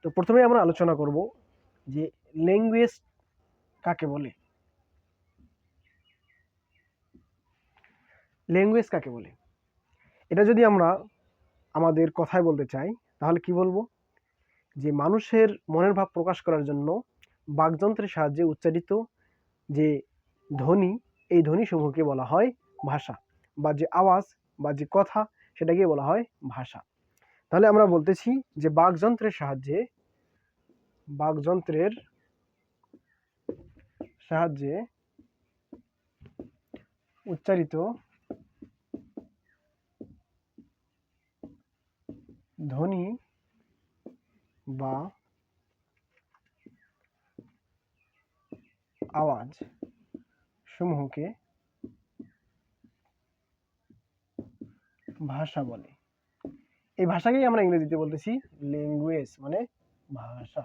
তো প্রথমে আমরা আলোচনা করব যে ল্যাঙ্গুয়েজ কাকে বলে। ল্যাঙ্গুয়েজ কাকে বলে এটা যদি আমরা আমাদের কথায় বলতে চাই তাহলে কি বলবো, যে মানুষের মনের ভাব প্রকাশ করার জন্য বাকযন্ত্রের সাহায্যে উচ্চারিত যে ধ্বনি, এই ধ্বনিসমূহকে বলা হয় ভাষা, বা যে আওয়াজ বা যে কথা সেটাকে বলা হয় ভাষা। তাহলে আমরা বলতেছি যে বাকযন্ত্রের সাহায্যে উচ্চারিত ধ্বনি বা আওয়াজ সমূহকে ভাষা বলে। এই ভাষাকেই আমরা ইংরেজিতে বলতেছি ল্যাঙ্গুয়েজ, মানে ভাষা।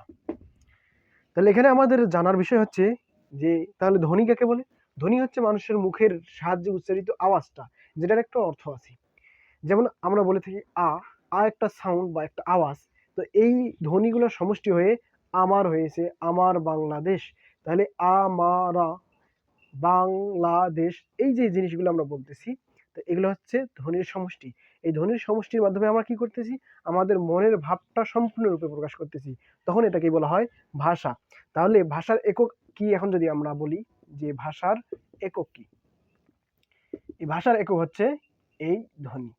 তাহলে এখানে আমাদের জানার বিষয় হচ্ছে যে তাহলে ধ্বনি কাকে বলে। ধ্বনি হচ্ছে মানুষের মুখের সাহায্যে উচ্চারিত আওয়াজটা, যেটার একটা অর্থ আছে। যেমন আমরা বলে থাকি আ, আ একটা সাউন্ড বা একটা আওয়াজ। তো এই ধ্বনিগুলোর সমষ্টি হয়ে আমার হয়েছে আমার বাংলাদেশ। তাহলে আমারা বাংলাদেশ, এই যে জিনিসগুলো আমরা বলতেছি, তো এগুলো হচ্ছে ধ্বনির সমষ্টি। এই ধ্বনির সমষ্টির মাধ্যমে আমরা কি করতেছি, আমাদের মনের ভাবটা সম্পূর্ণরূপে প্রকাশ করতেছি, তখন এটাকেই বলা হয় ভাষা। তাহলে ভাষার একক কি, এখন যদি আমরা বলি যে ভাষার একক কি, এই ভাষার একক হচ্ছে এই ধ্বনি।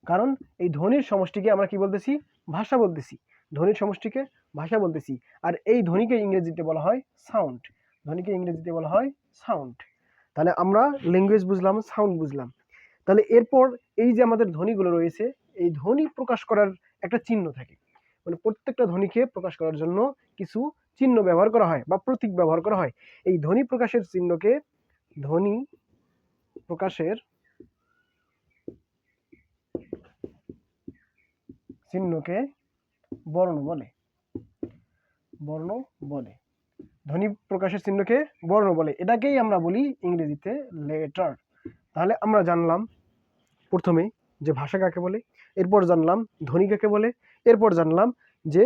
কারণ এই ধ্বনির সমষ্টিকে আমরা কি বলতেছি, ভাষা বলতেছি। ধ্বনির সমষ্টিকে ভাষা বলতেছি। আর এই ধ্বনিকে ইংরেজিতে বলা হয় সাউন্ড। ধ্বনিকে ইংরেজিতে বলা হয় সাউন্ড। তাহলে আমরা ল্যাঙ্গুয়েজ বুঝলাম, সাউন্ড বুঝলাম। তাহলে এরপর এই যে আমাদের ধ্বনিগুলো রয়েছে, এই ধ্বনি প্রকাশ করার একটা চিহ্ন থাকে। মানে প্রত্যেকটা ধ্বনিকে প্রকাশ করার জন্য কিছু চিহ্ন ব্যবহার করা হয় বা প্রতীক ব্যবহার করা হয়। এই ধ্বনি প্রকাশের চিহ্নকে ধ্বনি প্রকাশের চিহ্নকে বর্ণ বলে। বর্ণ বলে। ধ্বনি প্রকাশের চিহ্নকে বর্ণ বলে। এটাকেই আমরা বলি ইংরেজিতে লেটার। তাহলে আমরা জানলাম প্রথমে যে ভাষা কাকে বলে, এরপর জানলাম ধ্বনি কাকে বলে, এরপর জানলাম যে